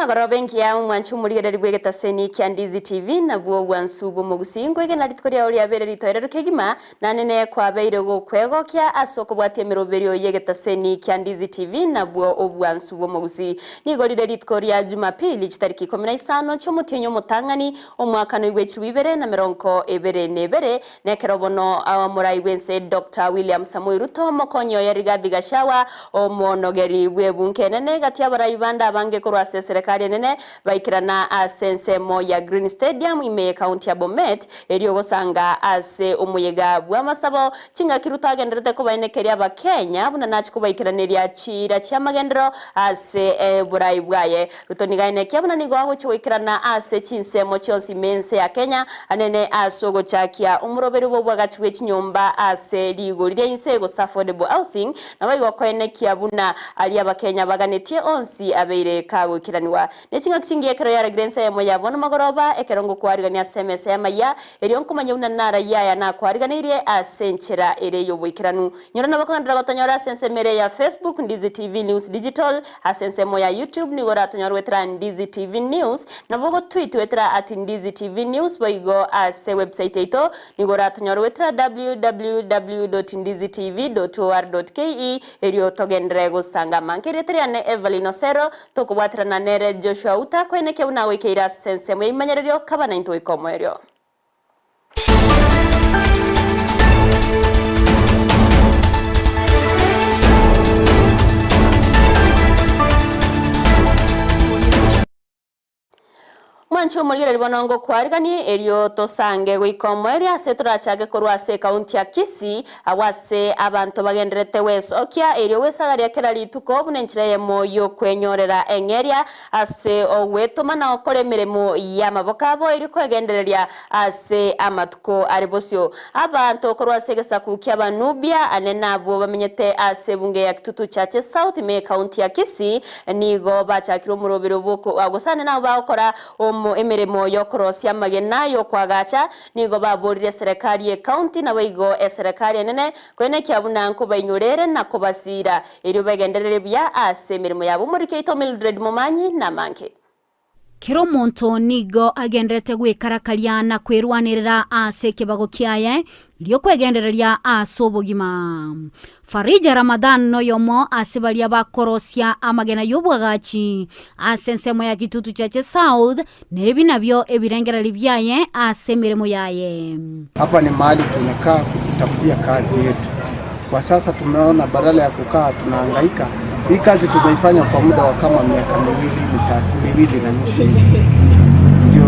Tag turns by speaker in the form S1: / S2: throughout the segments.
S1: magoro benki ya mwanchu murigere ribwegeta seni kya Ndizi TV na bwo wansubo mu gusingo ige naritkoria uri abere ritoere rukegima nanene kwa beire go kwego kya asoko bwatie meroberio yegeta seni kya Ndizi TV na bwo obwansubo mu gusi nigorire ritkoria Jumapili chitariki 15 cyo mutenyo mutangani omwaka no igwechiri ibere na meronko ebere nebere nekerobono awamurai wense Dr. William Samuel Ruto mokonyo ya Rigathi Gachagua omonogeri bwebunkenene gatia barayibanda bange korwa serikali nene baikirana asensemo ya Green Stadium ime county ya Bomet eriyo gosanga ase umuyega bwa masabo kinga kirutagenderete ko bayinekeria ba Kenya buna nachi ko baikiraneria chira cya magendero ase burayi bwaye rutonigaine kyabuna nigo aho cyoikirana ase chinsemo cyonsi mense ya Kenya anene asogo chakia umuroberi bo bwagachiwe chinyomba ase ligorire insego affordable housing nabayigo kwene kyabuna ali abakenya baganetie onsi abeire kawe kiraniwa nechinga kingiye kero ya Ensa Eyemo yabona magoroba ekerongo kwarigania SMS ya Amayia eriyo nkomanya una nara yaya na kwariganirie asenchera ere yobwikiranu nyora nabakandira gotonyora sensemere ya Facebook Ndizi TV News Digital asensemo ya YouTube ni gora tonyora wetra Ndizi TV News nabogo tweet wetra @Ndizi TV News boigo ase website ito ni gora tonyora wetra www.ndizitv.or.ke eriyo togendrego sanga mankeretriane Everlyne Osero tokubwatira na nere Joshua Auta kweneke unawekeira sense mwimanyererio kabana into ikomoerio Mwanchu murigere ribonongo kwarigani eriyo tosange gwikomoeria setura chage korwa se county ya Kisii awase abantu bagenderete wes okia eriyo wesagaria kerari tuko bunenchire Eyemo yo kwenyorera engeria ase ogwetoma na okore miremo ya mabokabo iri kwegendereria ase amatuko aribosyo abantu korwa se gesaku kya banubia anenabo bamenyete ase bunge ya kitutu chache South me county ya Kisii nigo bachakiro murobero boko agosane nabo bakora emiremo yo krosia magena yo kwagacha nigo baburire serikali ye county na baigo serikali nene kwene kyabuna nko bainyorere na kobasira iri bagenderere bya ase mirimo yabo muri Keito Mildred Momanyi na manke
S2: Kiro monto nigo agendrete gwikarakaria na kwirwanirira ase kibago kiaye iliyo kwegendereria asobogima Farija Ramadan no yomo asibalia bakorosia amagena yobwagachi asensemo ya kitutu chache South nebi nabyo ebirengereri byaye ase miremo yaye.
S3: Hapa ni mahali tumekaa kutafutia kazi yetu. Kwa sasa tumeona badala ya kukaa tunahangaika. Hii kazi tumeifanya kwa muda wa kama miaka miwili na nusu hivi. Ndio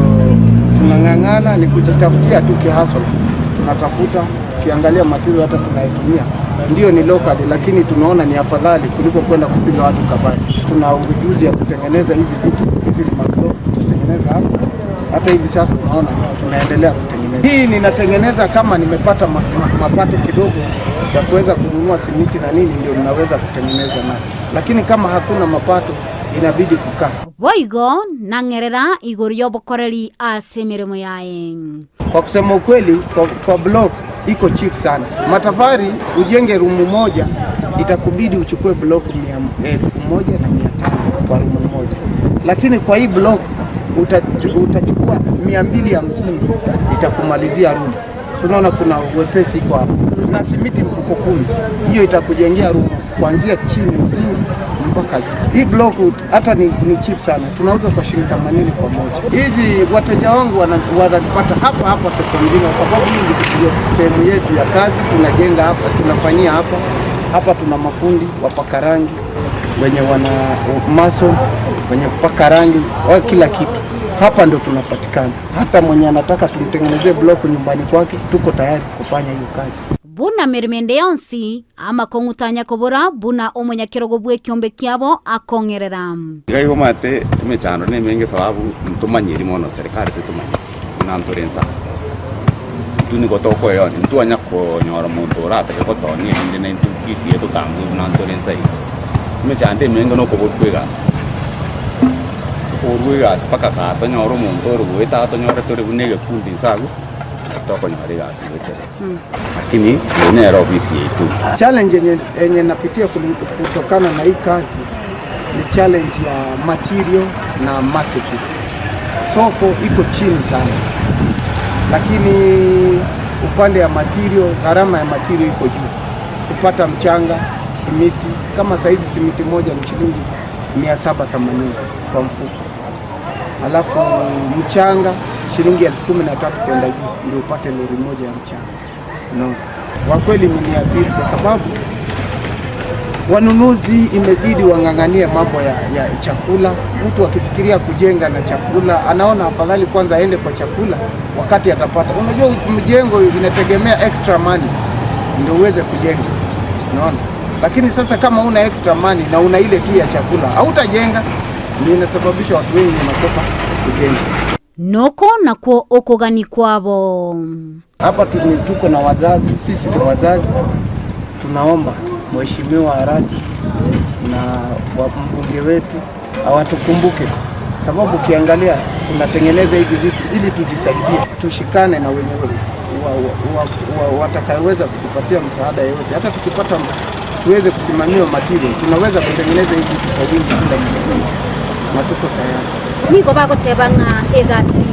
S3: tunang'ang'ana ni kujitafutia tu kihasla. Tunatafuta kiangalia material hata tunaitumia. Ndio ni local lakini tunaona ni afadhali kuliko kwenda kupiga watu kabari. Tuna ujuzi ya kutengeneza hizi vitu, hizi mablock tunatengeneza hapa. Hata hivi sasa unaona tunaendelea kutengeneza. Hii ninatengeneza kama nimepata mapato kidogo ya kuweza kununua simiti na nini ndio ninaweza kutengeneza nayo. Lakini kama hakuna mapato inabidi kukaa.
S2: Boigo nangerera igorio bokoreri ase miremo yae.
S3: Kwa kusema ukweli kwa block iko cheap sana. Matafari ujenge rumu moja itakubidi uchukue block 1,500 kwa rumu moja. Lakini kwa hii block utachukua 250 itakumalizia rumu. Tunaona kuna wepesi iko hapo. Na simiti mfuko 10. Hiyo itakujengea rumu kuanzia chini msingi mpaka juu. Hii block hata ni cheap sana. Tunauza kwa shilingi 80 kwa moja. Hizi wateja wangu wanapata hapa soko nyingine kwa sababu hii ndio sehemu yetu ya kazi tunajenga hapa, tunafanyia hapa. Hapa tuna mafundi wapaka rangi, wenye wana mason, wenye kupaka rangi, kila kitu. Hapa ndo tunapatikana. Hata mwenye anataka tumtengenezee block nyumbani kwake, tuko tayari kufanya hiyo kazi.
S2: Buna miremende yonsi ama kongutanya kobora buna omonya kirogo bwe kyombe kyabo akongerera.
S4: Igai mate mechano ne menge sababu ntumanyiri mono serikali tutumanyiri. Nantorensa. Tuni gotoko yo ntuanya ko nyora muntu rata ko toni ndine Kisii to tangu nantorensa. Mechande menge no kobotwega. Orwegas paka ka to nyoro muntu orwe ta to nyora tore bunege kundi sagu. Toko nyori gas wetere. Lakini ni ofisi yetu.
S3: Challenge yenye napitia kutokana na hii kazi ni challenge ya material na marketing. Soko iko chini sana, lakini upande ya material, gharama ya material iko juu. Kupata mchanga, simiti, kama saizi simiti moja ni shilingi 780 kwa mfuko. Alafu mchanga shilingi 13,000 kwenda juu ndio upate lori moja ya mchanga. No. Kwa kweli imeniathiri kwa sababu wanunuzi imebidi wang'ang'anie mambo ya chakula. Mtu akifikiria kujenga na chakula, anaona afadhali kwanza aende kwa chakula wakati atapata. Unajua mjengo inategemea extra money ndio uweze kujenga. Unaona? Lakini sasa kama una extra money na una ile tu ya chakula, hautajenga. Ndio inasababisha watu wengi wanakosa kujenga.
S2: Noko na kwa okogani kwabo.
S3: Hapa tuko na wazazi, sisi tu wazazi tunaomba Mheshimiwa Arati na mbunge wetu awatukumbuke, sababu ukiangalia tunatengeneza hizi vitu ili tujisaidie, tushikane na wenyewe watakayeweza kutupatia msaada yote. Hata tukipata tuweze kusimamia material, tunaweza kutengeneza hivi vitu kwa wingi bila mjengo, na tuko tayari.
S2: Niko bako tebanga egasi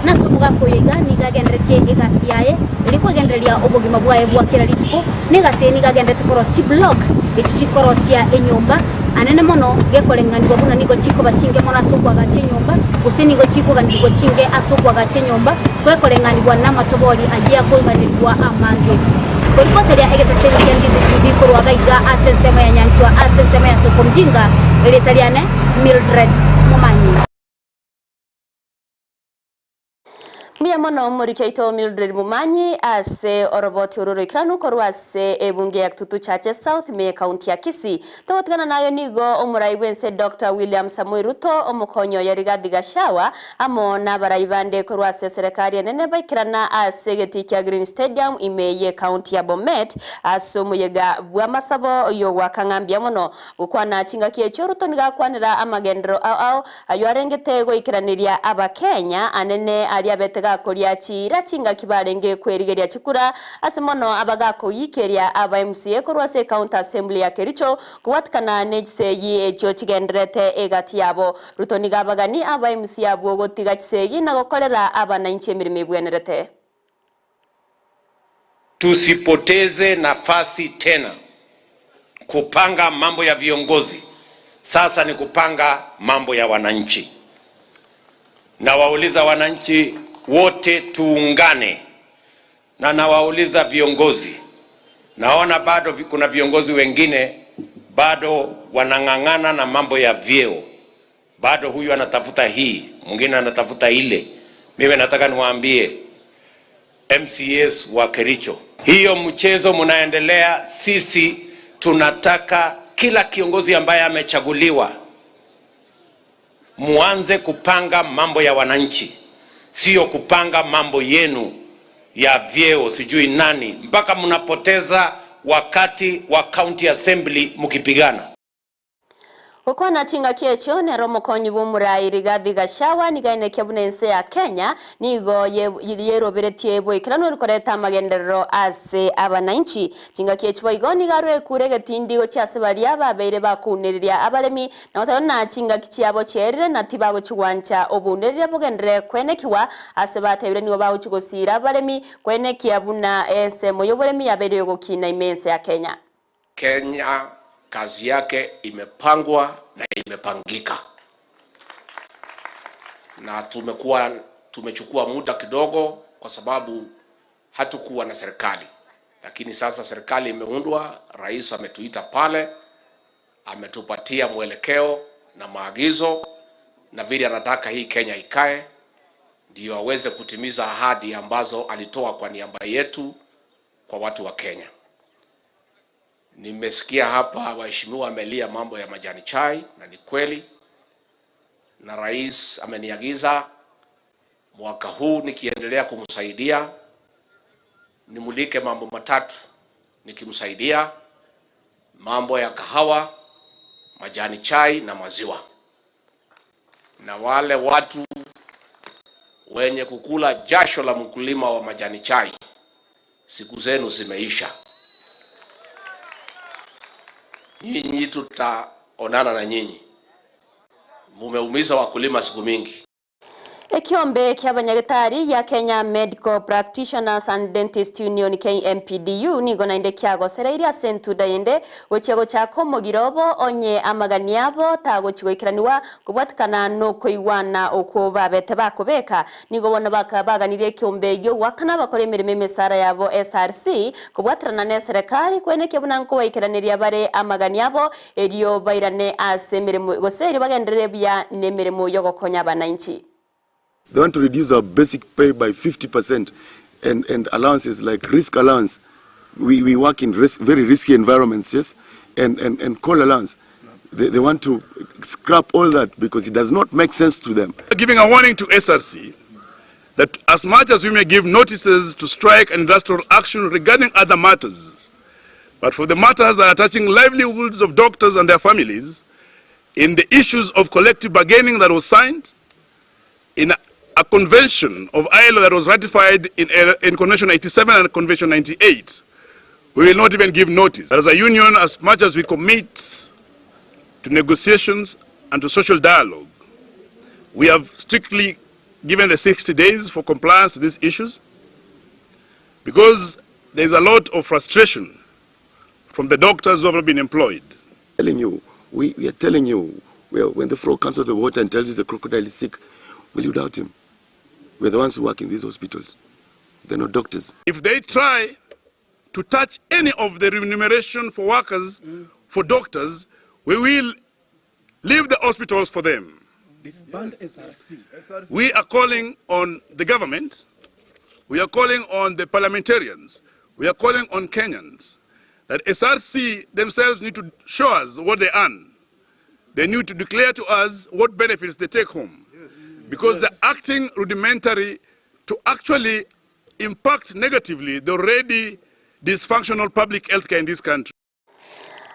S2: nasumuga koyega nigagenderetie egasi yaye liko gendereria obogima bwaye bwakira lituko negasi nigagendete korosi blog ichikorosia enyumba anene mono gekolenganirwa buna nigo chiko bakinge mona sokwa gache nyumba use nigo chiko ganirwa kinge asokwa gache nyumba kwekolenganirwa na matobori agiye koiganirwa amange Kuripoteria egeteseni kia Ndizi TV kurwa gaiga asensema ya nyantwa asensema ya soko mjinga elitaliane Mildred Mumanyi.
S1: Mbia mono murikaito Mildred Mumanyi ase oroboti ururikiranu korwa ase ebunge ya Kitutu Chache South me county ya Kisii. Tawatikana nayo nigo omurai wense Dr. William Samoei Ruto omukonyo ya Rigathi Gachagua amo nabaraibande korwa ase serikali nene baikirana ase geti kia Green Stadium imeye county ya Bomet ase omuyega bwa masabo yo wakangambia mono gukwana chinga kiecho Ruto nigakwanira amagendero au ayo arengete goikiraniria abakenya anene aliabete gakoria chira chinga kibarenge kwerigeria chikura asemono abagako yikeria aba MCA korwase county assembly ya Kericho kuwatkana nejiseyi echo chigendrete egati yabo Ruto nigabagani aba MCA abo gotiga chiseyi na gokorera aba na inchi emirimo bwenerete.
S5: Tusipoteze nafasi tena kupanga mambo ya viongozi, sasa ni kupanga mambo ya wananchi. Na wauliza wananchi wote tuungane, na nawauliza viongozi, naona bado kuna viongozi wengine bado wanang'ang'ana na mambo ya vyeo, bado huyu anatafuta hii, mwingine anatafuta ile. Mimi nataka niwaambie MCAs wa Kericho, hiyo mchezo mnaendelea. Sisi tunataka kila kiongozi ambaye amechaguliwa muanze kupanga mambo ya wananchi, sio kupanga mambo yenu ya vyeo sijui nani, mpaka mnapoteza wakati wa county assembly mkipigana.
S1: Ukona chinga kiecho nero mokonyi bumurai Rigathi Gachagua nigaine kebunense ya Kenya nigo yeroberetie boikirano rikoreta magenderero ase abananchi chinga kiecho igo nigarwe kurege tindigo cyase bali ababeire bakuniriria abalemi na utayona chinga kicyabo cyerire na tibago cywancha obuniriria bogendere kwenekiwa ase batebire nigo bawo cyugosira abalemi kwenekia buna ese moyoboremi yabere yogokina imense ya Kenya.
S6: Kenya kazi yake imepangwa na imepangika, na tumechukua muda kidogo kwa sababu hatukuwa na serikali, lakini sasa serikali imeundwa. Rais ametuita pale, ametupatia mwelekeo na maagizo na vile anataka hii Kenya ikae, ndio aweze kutimiza ahadi ambazo alitoa kwa niaba yetu kwa watu wa Kenya. Nimesikia hapa waheshimiwa amelia mambo ya majani chai, na ni kweli, na rais ameniagiza mwaka huu nikiendelea kumsaidia nimulike mambo matatu nikimsaidia: mambo ya kahawa, majani chai na maziwa. Na wale watu wenye kukula jasho la mkulima wa majani chai, siku zenu zimeisha. Nyinyi onana na nyinyi. Mumeumiza wakulima siku mingi.
S1: Ekiombe kia banyagitari ya Kenya Medical Practitioners and Dentist Union KMPDU nigo nainde kia gosereiria sentu dainde gochego chako mogirobo onye amaganiabo tago chigoikiraniwa kubwatikana no koiwana okuba bete bakobeka nigo bona bakabaganire kiombe yo wakana bakore emirimo mesara yabo SRC kubwatirana ne serikali kweneke bunanko waikiraniria bare amaganiabo erio bairane ase emirimo goseri bagendere bya nemirimo yo gokonya abananchi.
S7: They want to reduce our basic pay by 50% and allowances like risk allowance. We work in very risky environments, yes, and call allowance. They want to scrap all that because it does not make sense to them.
S8: Giving a warning to SRC that as much as we may give notices to strike and industrial action regarding other matters, but for the matters that are touching livelihoods of doctors and their families, in the issues of collective bargaining that was signed, in a convention of ILO that was ratified in Convention 87 and Convention 98, we will not even give notice. As a union, as much as we commit to negotiations and to social dialogue, we have strictly given the 60 days for compliance with these issues because there is a lot of frustration from the doctors who have been employed.
S7: We are telling you, when the frog comes out of the water and tells you the crocodile is sick, will you doubt him? We're the ones who work in these hospitals. They're not doctors.
S8: If they try to touch any of the remuneration for workers, for doctors, we will leave the hospitals for them.
S3: Disband SRC.
S8: We are calling on the government, we are calling on the parliamentarians, we are calling on Kenyans, that SRC themselves need to show us what they earn. They need to declare to us what benefits they take home. Because they're acting rudimentary to actually impact negatively the already dysfunctional public health care in this country.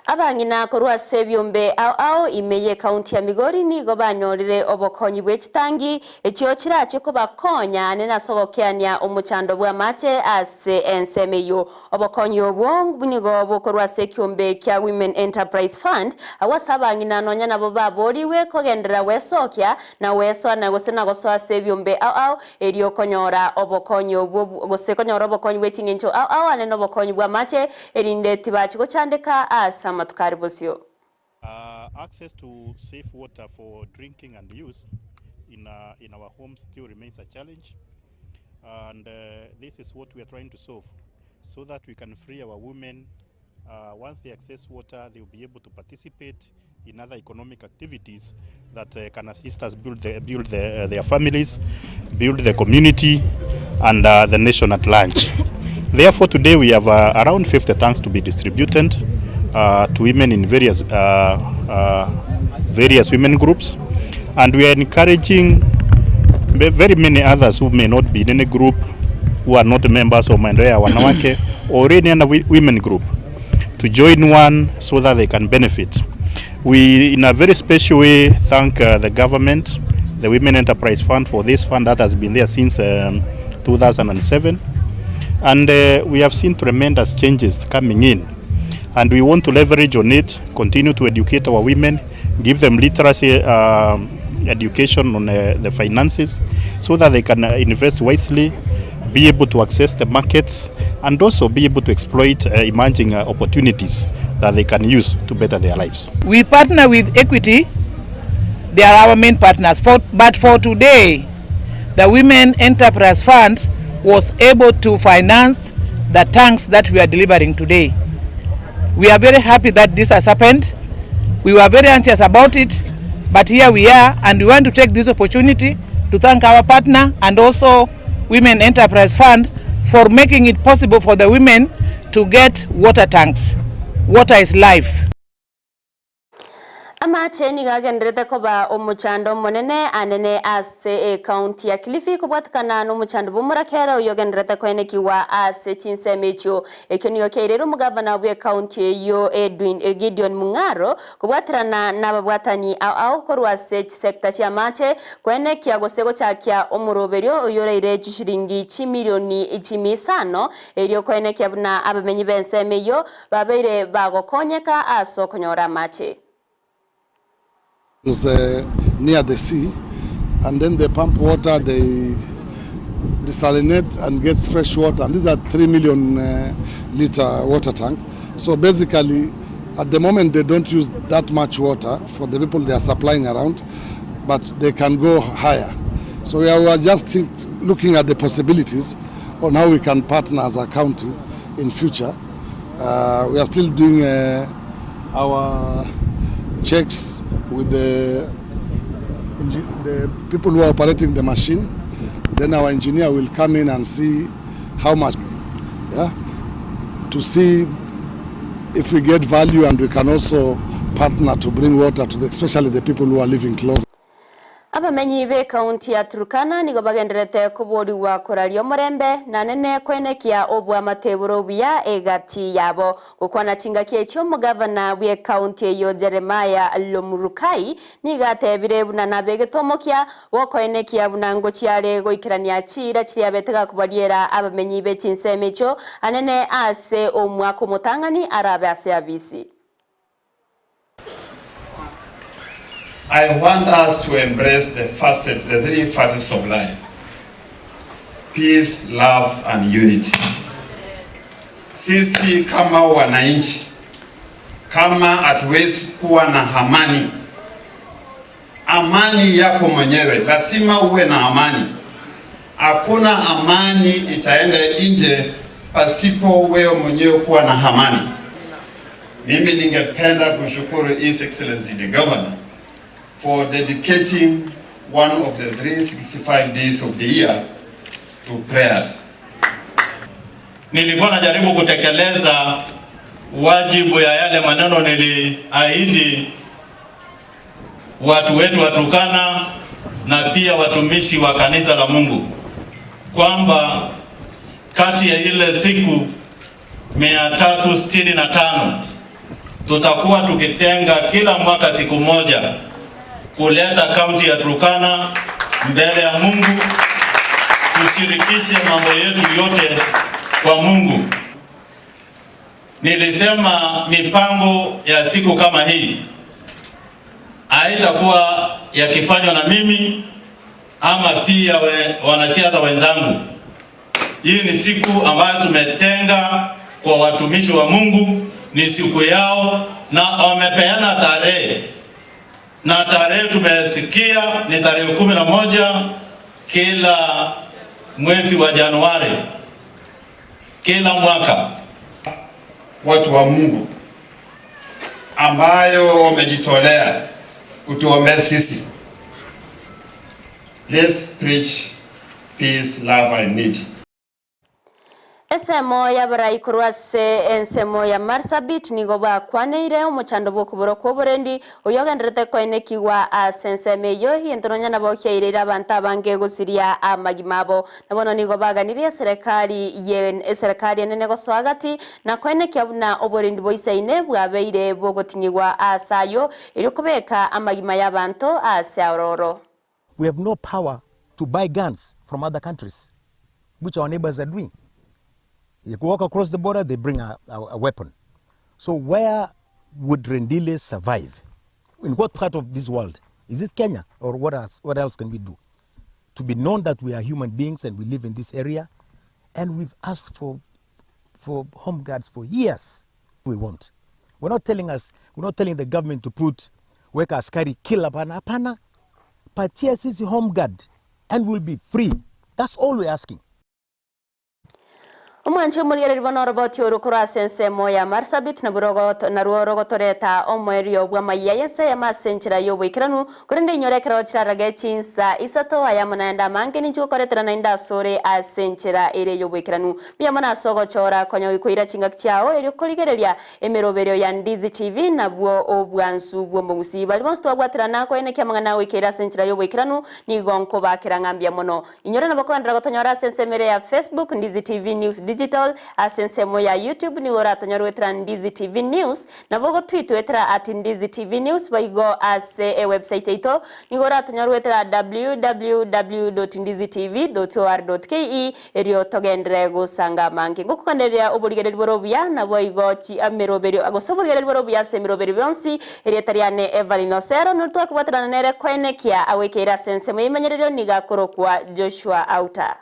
S1: Abangina korwa sebyombe ao imeye county ya Migori nigo banyorire obokonyi bwechitangi ekyo kirache ko bakonya nena sogokyania omuchando bwa mache ase ensemeyo obokonyi obwo nigo bokorwa sekyombe kya Women Enterprise Fund awasabangina nonya nabo baboriwe kogendera wesokya na weso na gosena goso sebyombe ao eriyo konyora obokonyi obwo gosekonyora obokonyi bwechingencho ao aneno obokonyi bwa mache erinde tibachi go chandeka asa
S9: access to safe water for drinking and use in our homes still remains a challenge, and this is what we are trying to solve so that we can free our women. Once they access water, they will be able to participate in other economic activities that can assist us build their families, build the community, and the nation at large. Therefore, today we have around 50 tanks to be distributed to women in various women groups, and we are encouraging very many others who may not be in any group, who are not members of Maendeleo Wanawake or any other women group, to join one so that they can benefit. We, in a very special way, thank the government, the Women Enterprise Fund, for this fund that has been there since 2007, and we have seen tremendous changes coming in. And we want to leverage on it, continue to educate our women, give them literacy education on the finances so that they can invest wisely, be able to access the markets, and also be able to exploit emerging opportunities that they can use to better their lives.
S10: We partner with Equity. They are our main partners. But for today, the Women Enterprise Fund was able to finance the tanks that we are delivering today. We are very happy that this has happened. We were very anxious about it, but here we are, and we want to take this opportunity to thank our partner and also Women Enterprise Fund for making it possible for the women to get water tanks. Water is life.
S1: Amache ni gagenderete koba omuchando monene anene ase county ya Kilifi kubwatikana n'omuchando bumurakera uyogenderete kwenekiwa ase chinsemecho ekyo keirero mugavana bwe county yo Gideon Mungaro kubwatirana n'ababwatani au korwa se sector cha mache kwenekia gosego chakya omuroberio uyoreire chishiringi chimilioni 500 eriyo kwenekia na abamenyi bensemeyo babeire bagokonyeka aso konyora mache.
S11: It was near the sea, and then they pump water, they desalinate and get fresh water, and these are 3 million liter water tank. So basically, at the moment they don't use that much water for the people they are supplying around, but they can go higher. So we are just looking at the possibilities on how we can partner as a county in future. We are still doing our checks with the people who are operating the machine. Then our engineer will come in and see how much, to see if we get value, and we can also partner to bring water to especially the people who are living close.
S1: Abamenyi be county ya Turkana nigo bagenderete kubori wa korario murembe na nene kwenekia obwa mateburo bya egati yabo gukwana chinga kyecho mugavana bwe county yo Jeremiah Lomurukai nigate birebuna nabegetomokia wokwenekia bunango cyare goikirania chira kiri betega kubariera abamenyi be chinsemecho anene ase omwako mutangani arabe ase abisi.
S12: I want us to embrace the three facets of life: peace, love, and unity. Sisi kama wananchi, kama hatuwezi kuwa na amani, amani yako mwenyewe, lazima uwe na amani. Hakuna amani itaenda nje pasipo wewe mwenyewe kuwa na amani. Mimi ningependa kushukuru His Excellency the Governor for dedicating one of the 365 days of the year to prayers.
S13: Nilikuwa najaribu kutekeleza wajibu ya yale maneno niliahidi watu wetu wa Turkana na pia watumishi wa kanisa la Mungu, kwamba kati ya ile siku 365 tutakuwa tukitenga kila mwaka siku moja kuleta kaunti ya Turkana mbele ya Mungu, tushirikishe mambo yetu yote kwa Mungu. Nilisema mipango ya siku kama hii haitakuwa yakifanywa na mimi ama pia wanasiasa wenzangu. Hii ni siku ambayo tumetenga kwa watumishi wa Mungu, ni siku yao na wamepeana tarehe. Na tarehe tumesikia ni tarehe 11 kila mwezi wa Januari kila mwaka.
S12: Watu wa Mungu ambayo wamejitolea kutuombea sisi. Let's preach peace, love and unity.
S1: Esemo ya baraikurwase ensemo ya Marsabit nigoba kwaneire umuchando bokuboro koborendi oyogenderete koenekiwa asenseme yo hintronya nabo kyeirira abantu abange gusiria amagimabo nabono nigobaganirie serikali nene goswagati na koenekia buna oborendi boisaine bwabeire bogotinyigwa asayo irikubeka amagima y'abantu asauroro.
S14: We have no power to buy guns from other countries, which our neighbors are doing. You walk across the border, they bring a weapon. So where would Rendiles survive? In what part of this world? Is this Kenya? Or what else can we do? To be known that we are human beings and we live in this area, and we've asked for home guards for years. We won't. We're not telling the government to put weka askari kill apana. Patia sisi home guard and we'll be free. That's all we're asking.
S1: Umwanchi muliyere ribono roboti urukura sensemo ya Marsabit na ruorogo toreta omwerio bwa mayiyense ya masenchira yobwikiranu kurinde inyorekera kirarage chinsa isato Eyemo naenda mange ninchi gukoretera na inda sore asenchira ire yobwikiranu biyamana sogo chora konyo ikuira chinga kyao iri kurigereria emeroberio ya Ndizi TV na bwo obwansu bwo Gusii bali bonsto abwatirana ko ene kyamangana wikira senchira yobwikiranu ni gonko bakirangambia mono inyora nabako ndra gotonyora sensemere ya Facebook Ndizi TV News digital asensemo ya YouTube ni oratonyorwetera Ndizi TV News na bogo tweetwetera @Ndizi TV News baigo ase website ito ni oratonyorwetera www.ndizitv.or.ke erio togendere gusanga mangi ngukukanderia uburigereri borobuya na boigo chi ameroberio agosoburigereri borobuya semiroberio byonsi erietariane Everlyne Osero nutwa kubatarana nere kwenekia awekera sense muyimenyererio nigakorokwa Joshua Auta.